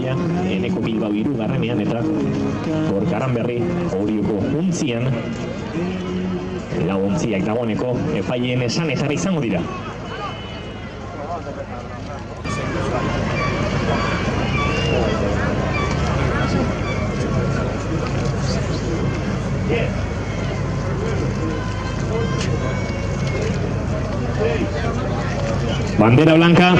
Ibaia, Eneko Bilbao hirugarrenean eta Gorkaran berri Orioko untzian laguntziak dagoeneko epaileen esan ezarri izango dira. Bandera blanca.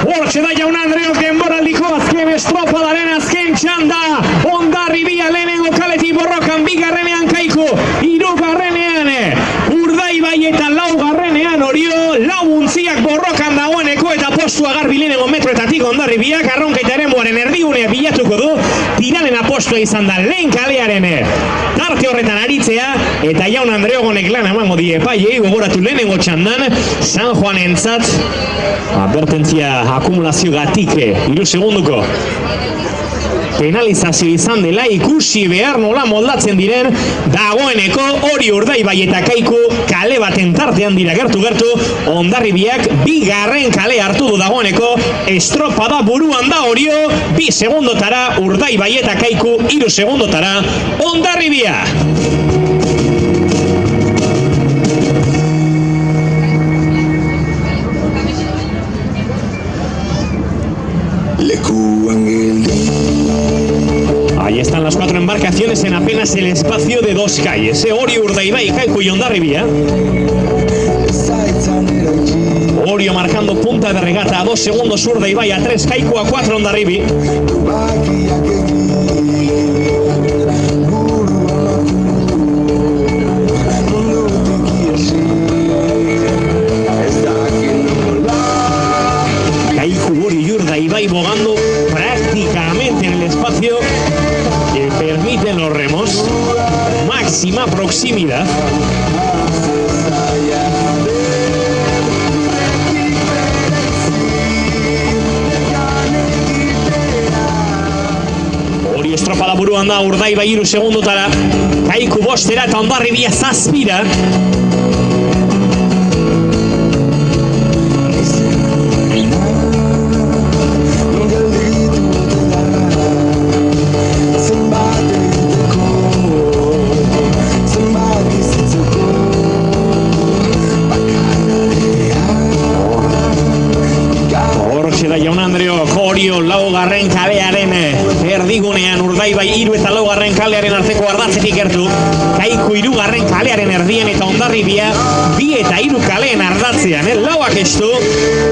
Hortxe da Jaun Andreok denboraldiko azken estropadaren azken txanda. Hondarribia lehenengo kaletik borrokan, bigarrenean Kaiku, hirugarrenean Urdaibai eta laugarrenean Orio, launtziak borrokan dagoeneko eta postua garbi lehenengo metroetatik Hondarribiak arronka eta eremuaren erdigunea bilatuko du. Tiraren apostua izan da lehen kalearen tarte horretan aritzea eta Jaun Andreogonek lan emango die epaiei gogoratu lehenengo txandan San Juanentzat advertentzia akumulazio gatik 3 segunduko penalizazio izan dela ikusi behar nola moldatzen diren dagoeneko Hori Urdaibai eta Kaiku kale baten tartean dira gertu Hondarribiak bigarren kale hartu du dagoeneko estropada buruan da Orio 2 segundotara Urdaibai eta Kaiku 3 segundotara Hondarribia. Ahí están las 4 embarcaciones en apenas el espacio de 2 calles. Orio, Urdaibai, Kaiku y Hondarribia. Orio marcando punta de regata a 2 segundos Urdaibai, a 3 Kaiku, a 4 Hondarribi. Kaiku, Orio y Urdaibai bogando prácticamente en el espacio que permiten los remos. Máxima proximidad. Orio estropada buruan da Urdaibai 3 segundotara. Kaiku 5 eta Hondarribia 7. Jaun Andreok Orio laugarren kalearen erdigunean Urdaibai 3 eta laugarren kalearen arteko ardatzetik gertu. Kaiku 3. kalearen erdien eta Hondarribia 2 eta 3 kaleen ardatzean. Lauak estu,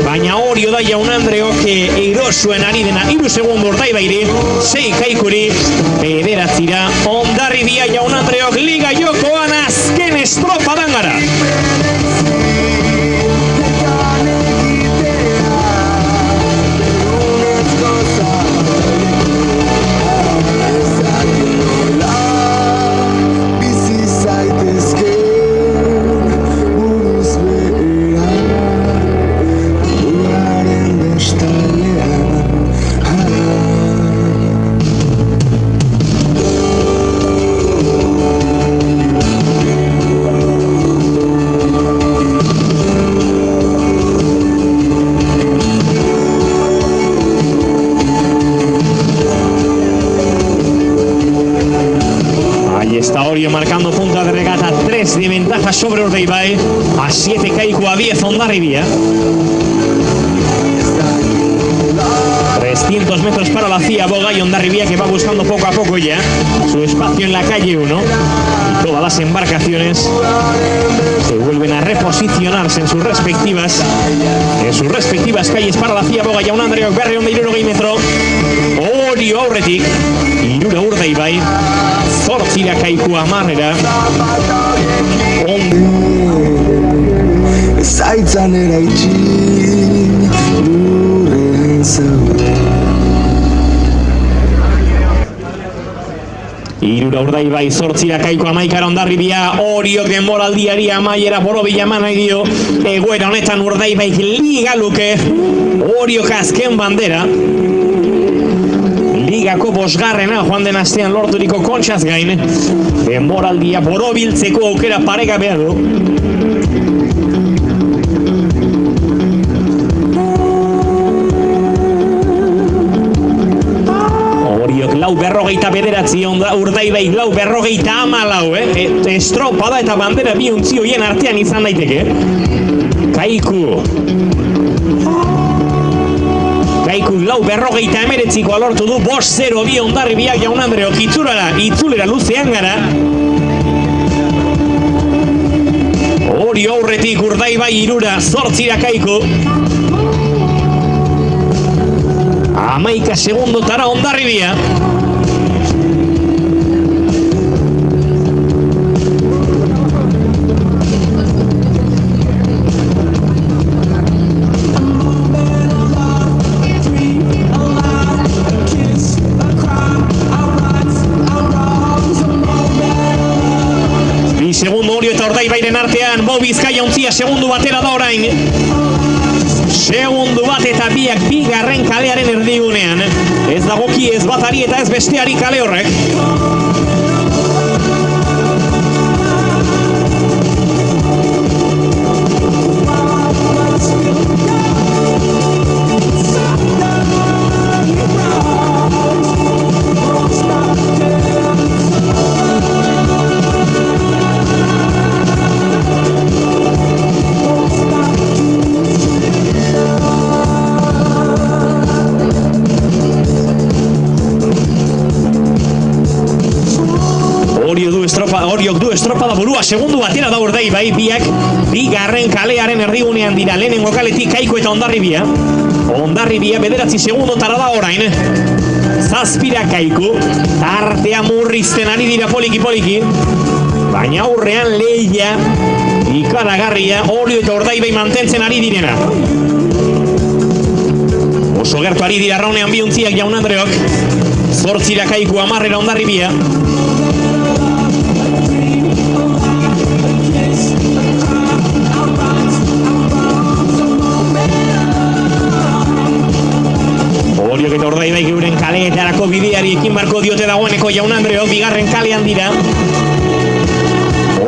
baina Orio da Jaun Andreok erosuen ari dena 3 segundo Urdaibairi, 6 Kaikuri, 9 Hondarribia. Jaun Andreok liga jokoan azken estropadan gara. Orio marcando punta de regata, 3 de ventaja sobre Urdaibai, a 7 Kaiku, a 10 Hondarribia. 300 metros para la CIA Boga y Hondarribia que va buscando poco a poco ya su espacio en la calle 1. Y todas las embarcaciones se vuelven a reposicionarse en sus respectivas calles para la CIA Boga. Jaun Andreok berri honda 60 metro. Orio aurretik, 3 Urdaibai, 8 Kaiku 10. Zaitzan eraitsi lurren zaure. 3 Urdaibai, 8 Kaiku 11 Hondarribia. Oriok denboraldiari amaiera borobila eman nahi dio. Egoera honetan Urdaibai liga luke. Oriok azken bandera. Ligako 5. joan den astean lorturiko kontxaz gain. Denboraldia borobiltzeko aukera paregabea du. 59 Urdaibai lau 54 estropada eta bandera bi untzi hoien artean izan daiteke. Kaiku lau 59ko alortu du 5-0 Hondarribiak Jaun-Andreok itzulera luzean gara. Hori aurretik Urdaibai 3-8 Kaiku. 11 segundotara Hondarribia. Segundo Orio eta Ordaibairen artean, Bo Bizkaia ontzia segundu batera da orain. Segundu bat eta biak bigarren kalearen erdigunean. Ez dagoki ez batari eta ez besteari kale horrek. Oriok du estropada burua segundu batera da Urdaibai, biak bigarren kalearen erdigunean dira. Lehenengo kaletik Kaiku eta Hondarribia. Hondarribia 9 segundotara da orain. 7 Kaiku, tartea murrizten ari dira poliki. Baina aurrean lehia ikaragarria Orio eta Urdaibai mantentzen ari direna. Oso gertu ari dira raunean biuntziak Jaun-Andreok. 8 Kaiku, 10 Hondarribia. Oriok eta Urdaibaik euren kaleetarako bideari ekin barko diote dagoeneko Jaun-Andreok, bigarren kalean dira.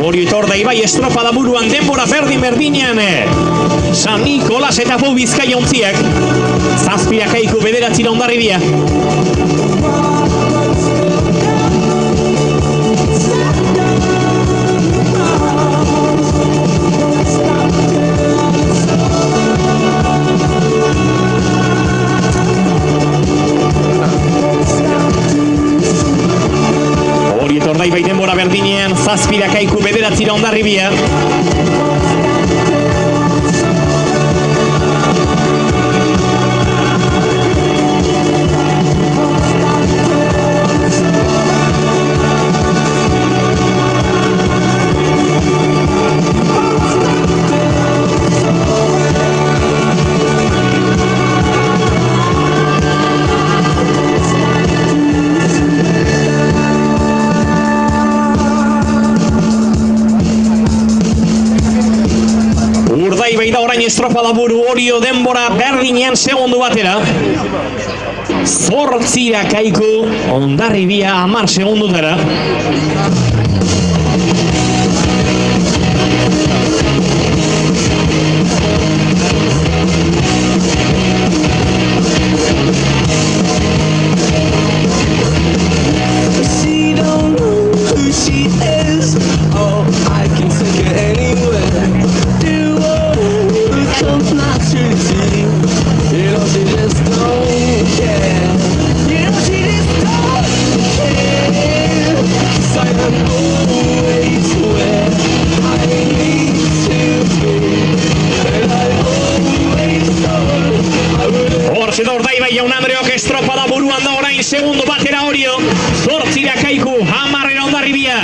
Orio eta Urdaibai estropada buruan, denbora berdinean. San Nikolas eta Bo Bizkaia ontziak. 7 Kaiku, 9 Hondarribia. Urdaibai denbora berdinean, 7 Kaiku, 9 Hondarribia. Urdaibai da orain estropada buru, Orio denbora berdinean segundu batera. 8 Kaiku, Hondarribia 10 segundutara. Urdaibai Jaun-Andreok estropada buruan da orain segundu batera Orio. 8 Kaiku, 10 Hondarribia.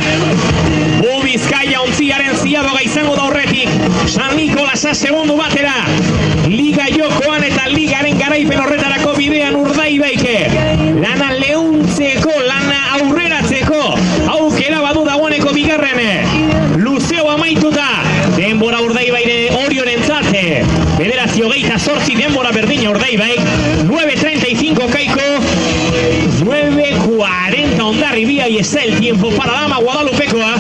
Bo Bizkaia ontziaren ziaboga izango da horretik. San Nikolasa segundu batera. Liga jokoan eta ligaren garaipen horretarako bidean Urdaibaike. Lana leuntzeko, lana aurreratzeko. Aukera badu dagoeneko bigarren. Luzeo amaituta. Denbora Urdaibaire Oriorentzat. 9:28 denbora berdina Urdaibaik. 9:35 Kaiku. 9:40 Hondarribia y está el tiempo para Dama Guadalupekoa.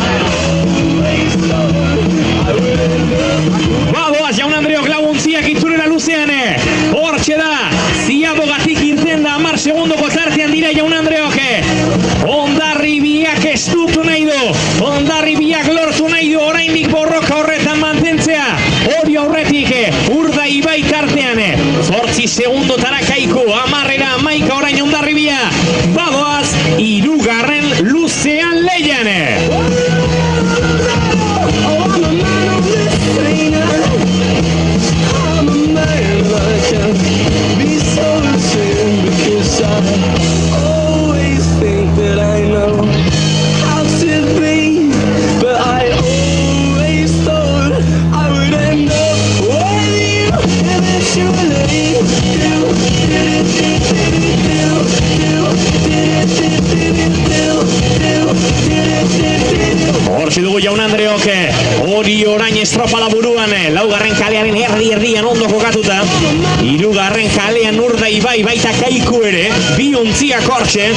Badoaz Jaun-Andreok laguntziak itzulera luzean. Hortxe da, ziabogatik irten da 10 segundoko tartean dira Jaun-Andreok. atzean, 8 segundotara Kaiku, 10 Maika orain Hondarribia, badoaz, 3. luzean leian. Hortxe dugu Jaun Andreok, hori orain estropala buruan, 4. kalearen erdian ondo kokatuta, 3. kalean Urdaibai baita Kaiku ere, 2 ontziak hortxe,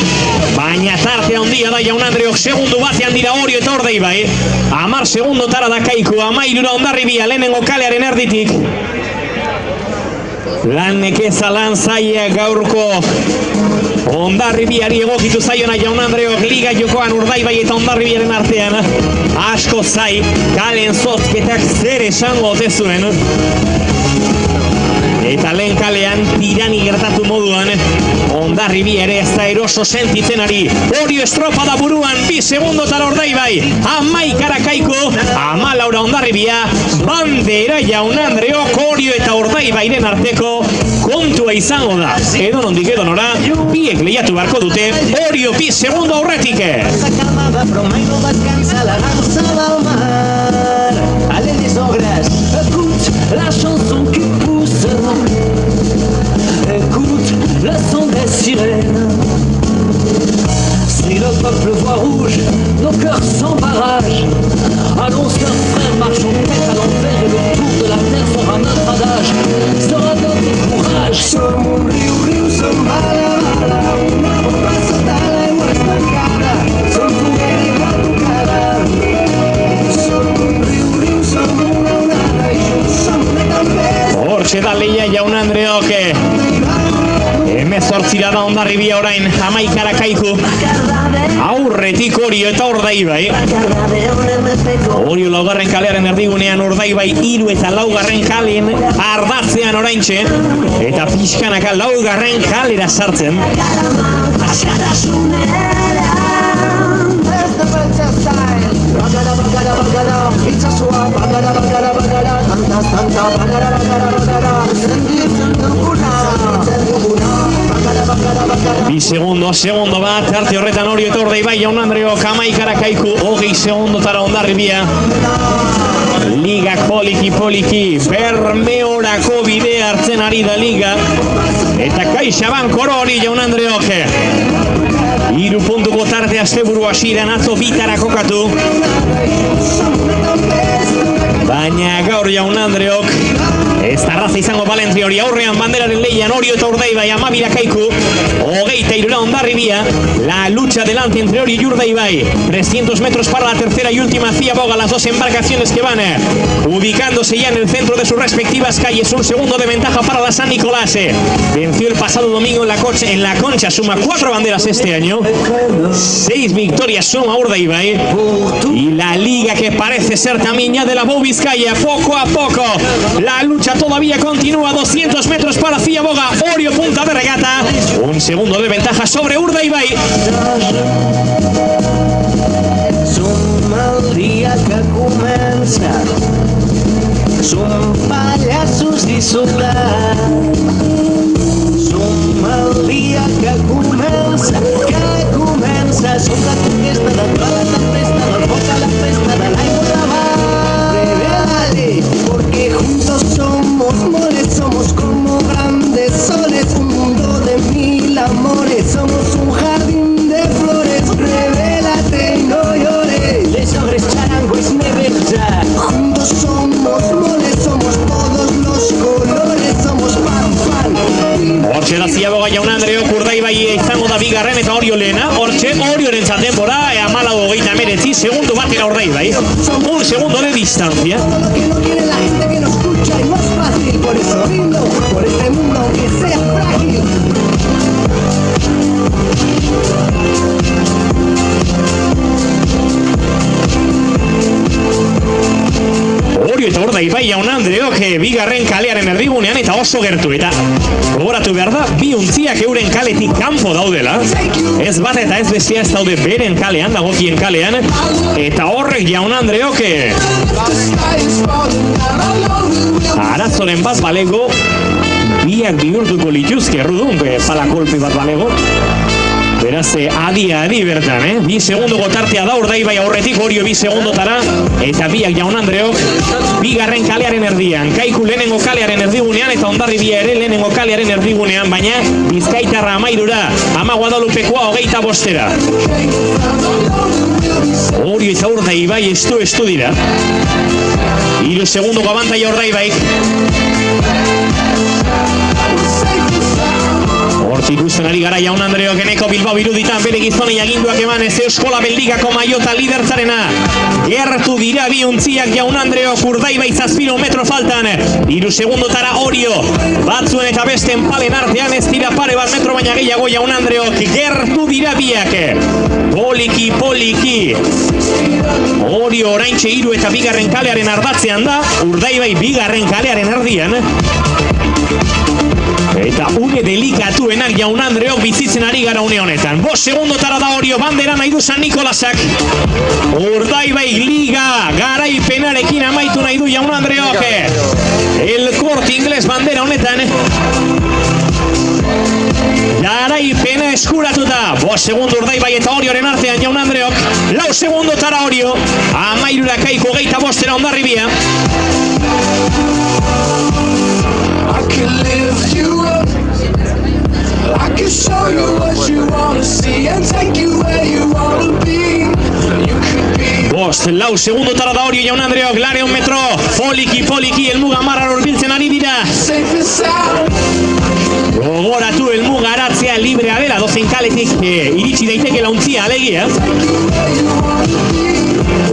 baina tarte handia da Jaun Andreok, segundu batean dira Orio eta Urdaibai, 10 segundotara da Kaiku, 13 Hondarribia lehenengo kalearen erditik. Lan nekeza lan zaia gaurko Hondarribiari egokitu zaiona Jaun Andreok, liga jokoan Urdaibai eta Hondarribiaren artean. Asko zai, kalen zozketak zer esango ote zuen. Eta lehen kalean tirani gertatu moduan Hondarribia ere ez da eroso sentitzen ari. Orio estropada buruan, 2 segundotara Urdaibai, 11 Kaiku, 14 Hondarribia, bandera Jaun Andreok Orio eta Urdaibairen arteko kontua izango da. Edo nondik edo nora, biek lehiatu beharko dute, Orio 2 segundo aurretik. Allez les ogres, écoute la chanson qui pousse, écoute le son des sirènes. Si le peuple voit rouge, nos cœurs sans barrage. Allons sœurs, frères, marchons tête à l'envers et le tour de la terre sera notre adage, sera notre courage. Somos un río, son bala, una bomba soltada en nuestra cara, son tu guerra, tu cara. Hortxe da lehia Jaun Andreok, 18 da Hondarribia orain, 11 Kaiku, aurretik Orio eta Urdaibai. Orio 4. kalearen erdigunean, Urdaibai 3 eta 4. kalen ardatzean oraintxe, eta pixkanaka 4. kalera sartzen. Bi segundo bat, arte horretan Orio eta Urdaibai, Jaun Andreok 11 Kaiku, 20 segundotara Hondarribia. Ligak poliki, Bermeorako bidea hartzen ari da liga, eta CaixaBank hori Jaun Andreok. 3 puntuko tarte asteburu hasieran atzo bitara kokatu. Baina gaur Jaun Andreok, ez da raza izango Valentri hori, aurrean banderaren leian Orio eta Urdaibai, 12 Kaiku, 23 Hondarribia. La lucha delante entre Orio y Urdaibai, 300 metros para la tercera y última ciaboga, las 2 embarcaciones que van ubicándose ya en el centro de sus respectivas calles. 1 segundo de ventaja para la San Nicolás. Venció el pasado domingo en la Concha, suma 4 banderas este año, 6 victorias suma Urdaibai, y la liga que parece ser también ya de la Bou Vizcaya, poco a poco la lucha todavía continúa. 200 metros para ciaboga, Orio punta de regata, 1 segundo de ventaja sobre Urdaibai. Som el dia que comença, som pallassos dissortats. Som el dia que comença, som la conquesta de tota la tempesta, del foc a la festa, de l'aigua de mar. Dale, porque juntos somos moles, somos como grandes soles, un mundo de 1000 amores, somos un jardín de flores. Revélate, no llores, les ogres charangos neverja. Juntos somos moles, somos todos los colores, somos fan. Hortxe da ziaboga Jaun Andreok, Urdaibai izango da bigarren eta Orio lehena. Hortxe Orioren denbora, 14:19, segundo batera Urdaibai, 1 segundo de distancia. Todo lo que no quiere la gente que nos escucha y no es fácil, por eso brindo por este mundo aunque sea frágil. Orio eta Urdaibai Jaun Andreok, bigarren kalearen erdigunean, eta oso oso gertu, eta gogoratu behar da, bi untziak euren kaletik kanpo daudela, ez bat eta ez bestia ez daude beren kalean, dagokien kalean, eta horrek Jaun Andreok arazoren bat balego, biak bihurtuko lituzke errudun, pala kolpe bat balego. Beraz, adi bertan, Bi segundoko tartea da, Urdaibai aurretik, Orio bi segundotara, eta biak Jaun Andreok, bigarren kalearen erdian, Kaiku lehenengo kalearen erdigunean, eta Hondarribia ere lehenengo kalearen erdigunean, baina Bizkaitarra 13, Ama Guadalupekoa 25. Orio eta Urdaibai estu dira. 3 segundoko abantaila Urdaibaik. Hortzik ikusten ari gara Jaun Andreok eneko Bilbao iruditan bere gizonei aginduak eman ez Euskola Beldikako maiota lidertzarena. Gertu dira bi untziak Jaun Andreok Urdaibai 7 metro faltan. 3 segundotara Orio. Batzuen eta besten palen artean ez dira pare bat metro baina gehiago Jaun Andreok. Gertu dira biak. Poliki. Orio oraintxe 3 eta bigarren kalearen ardatzean da. Urdaibai bigarren kalearen erdian. Eta une delikatuenak Jaun Andreok bizitzen ari gara une honetan. 5 segundotara da Orio, bandera nahi du San Nikolasak. Urdaibai liga garaipenarekin amaitu nahi du Jaun Andreok. El Corte Inglés bandera honetan. Garaipena eskuratuta. 5 segundu Urdaibai eta Orioren artean Jaun Andreok. 4 segundotara Orio. 13 Kaiku 25 Hondarribia. I can lift you up, I can show you what you wanna see and take you where you wanna be. You could be 4 segundotara da Orio Jaun Andreok, Lareon metro, poliki, elmuga marra horbiltzen ari dira. safe and sound. Gogoratu elmuga aratzea librea dela, dozen kaletik iritsi daiteke launtzia alegia.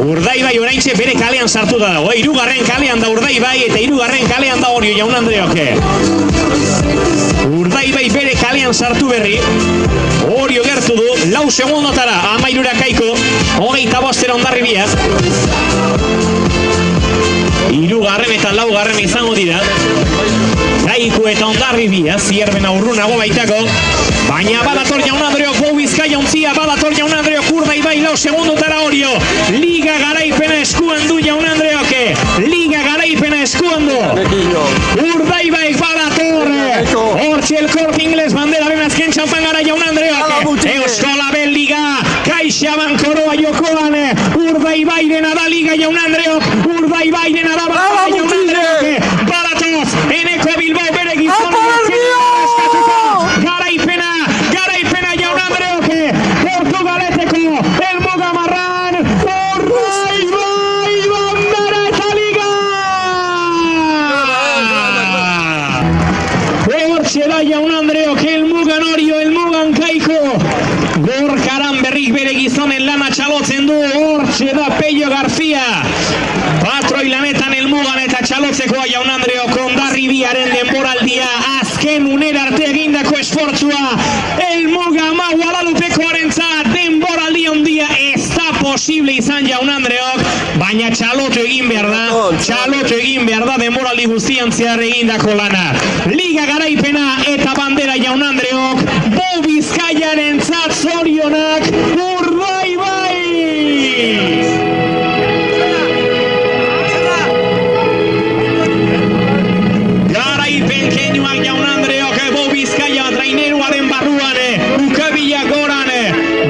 Urdaibai oraintxe bere kalean sartuta dago, 3. kalean da Urdaibai eta 3. kalean da Orio Jaun Andreok. Urdaibai bere kalean sartu berri, Orio gertu du, 4 segundotara, 13 Kaiku, 25 Hondarribia. 3. eta 4. izango dira. Kaiku eta Hondarribia, zierben aurrunago baitako, baina badator Jaun Andreok, Gau Bizkaia untzia, badator Jaun Andreok, Urdaibai 4 segundotara Orio. Liga garaipena eskuan du Jaun Andreok, Liga garaipena eskuan du. Urdaibai badator, hortxe El Corte Inglés banderaren azken txampan gara Jaun Andreok. Euskola Belliga, Caixa Bankoroa jokoan, Urdaibairen da Liga Jaun Andreok, Urdaibairen da Jaun Andreok. Badator, eneko Bilbao bere gizona. Garaipena Jaun Andreok, Portugaleteko, elmuga marran, Urdaibai bandera eta Liga! Hortxe da Jaun Andreok, elmugan Orio, elmugan Kaiku. Gorkaran berrik bere gizonen lana txalotzen du, hortxe da Peio García. Patroi lanetan elmugan eta txalotzekoa Jaun Andreok, Hondarribiaren denboraldia, azken unera arte egindako esfortzua, elmuga Ama Guadalupekoarentzat denboraldi handia ez da posible izan Jaun Andreok, baina txalotu egin behar da, denboraldi guztian zehar egindako lana. Liga garaipena eta bandera Jaun Andreok, Bo Bizkaiarentzat zorionak, Urdaibai! Garaipen keinoak Jaun Andreok, Bo Bizkaia traineruaren barruan, Ukabila goran,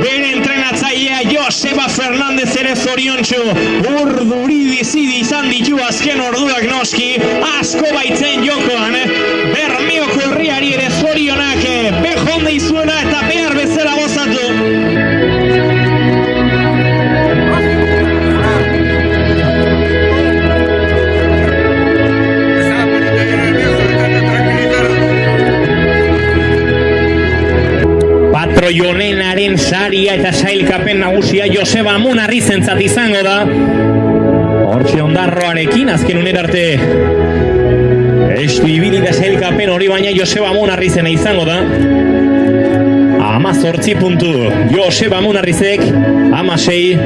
bere entrenatzailea Joseba Fernandez ere zoriontsu, urduri bizidi izan ditu azken orduak noski, asko baitzen jokoan, Bermeoko herriari ere zorionak, bejonde izuela eta behar bezala gozatu. Patroionenaren saria eta sailkapen nagusia Joseba Munarrizentzat izango da. Hortxe Ondarroarekin azken unera arte estu ibili da sailkapen hori, baina Joseba Munarrizena izango da. 18 puntu Joseba Munarrizek, 16.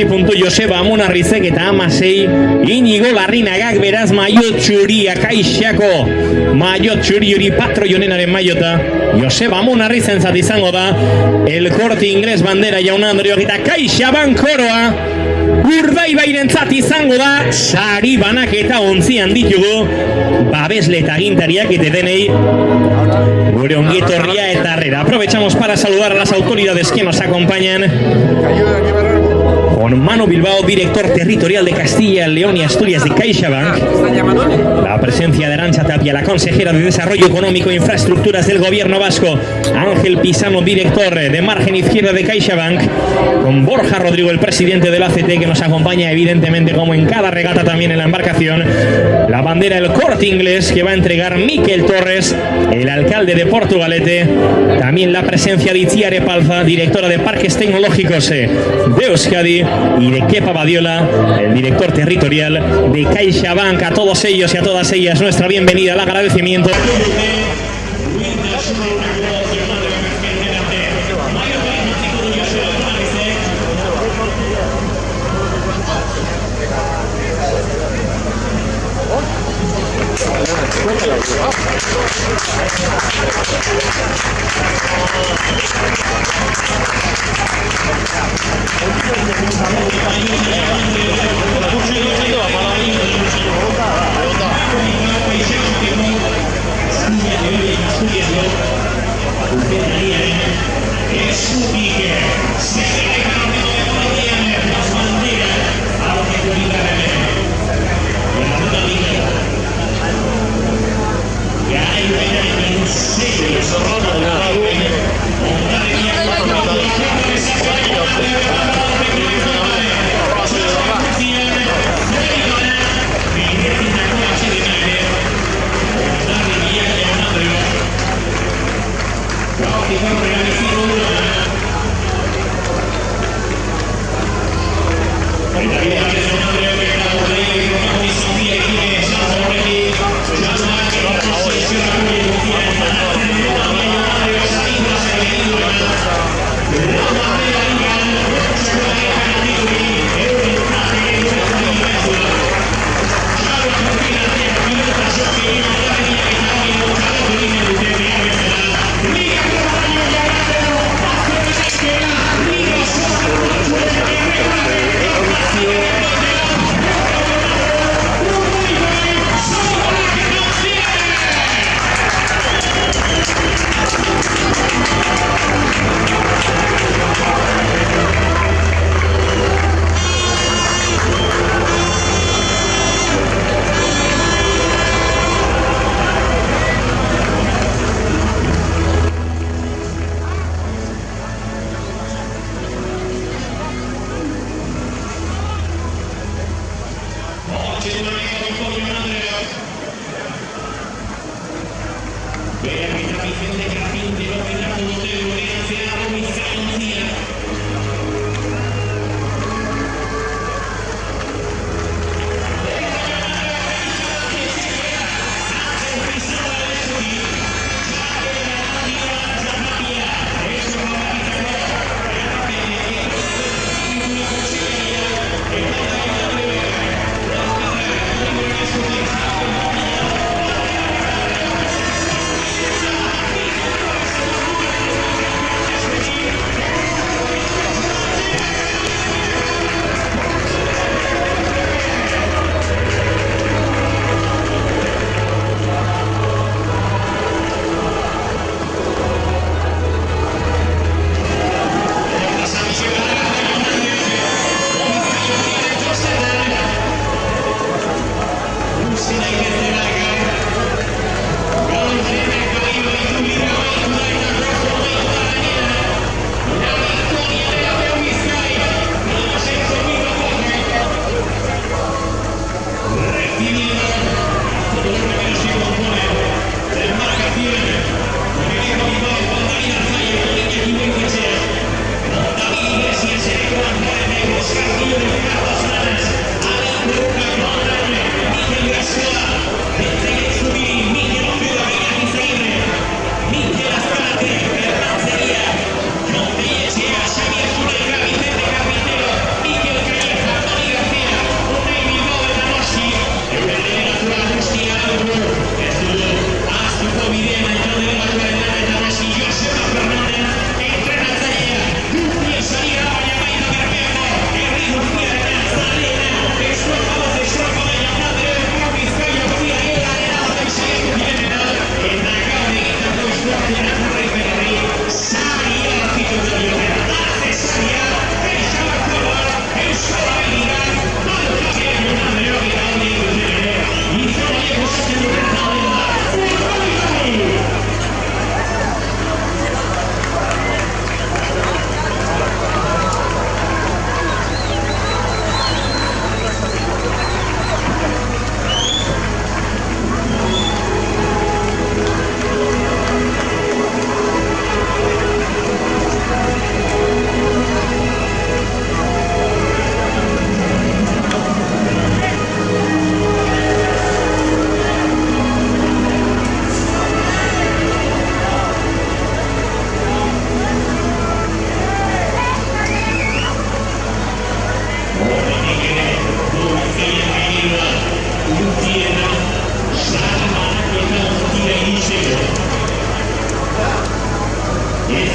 puntu Joseba Amunarrizek eta 16 Inigo Larrinagak beraz maillot txuria Kaixako maillot txuri hori patroi honenaren maiota Joseba Amunarrizentzat izango da El Corte Inglés bandera jaun Andreok eta CaixaBank koroa Urdaibairentzat izango da sari banak eta ontzian ditugu babesle eta agintariak eta denei gure ongietorria eta harrera. Aprovechamos para saludar a las autoridades que nos acompañan. Con Manu Bilbao, director territorial de Castilla, León y Asturias de CaixaBank. La presencia de Arantxa Tapia, la consejera de Desarrollo Económico e Infraestructuras del Gobierno Vasco. Ángel Pisano, director de Margen Izquierda de CaixaBank. Con Borja Rodrigo, el presidente del ACT, que nos acompaña evidentemente como en cada regata también en la embarcación. La bandera del Corte Inglés que va a entregar Miquel Torres, el alcalde de Portugalete. También la presencia de Itziar Epalza, directora de Parques Tecnológicos de Euskadi. Y de Kepa Badiola, el director territorial de CaixaBank. A todos ellos y a todas ellas nuestra bienvenida, el agradecimiento.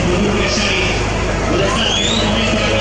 futuro de Xavi. Lo está en un momento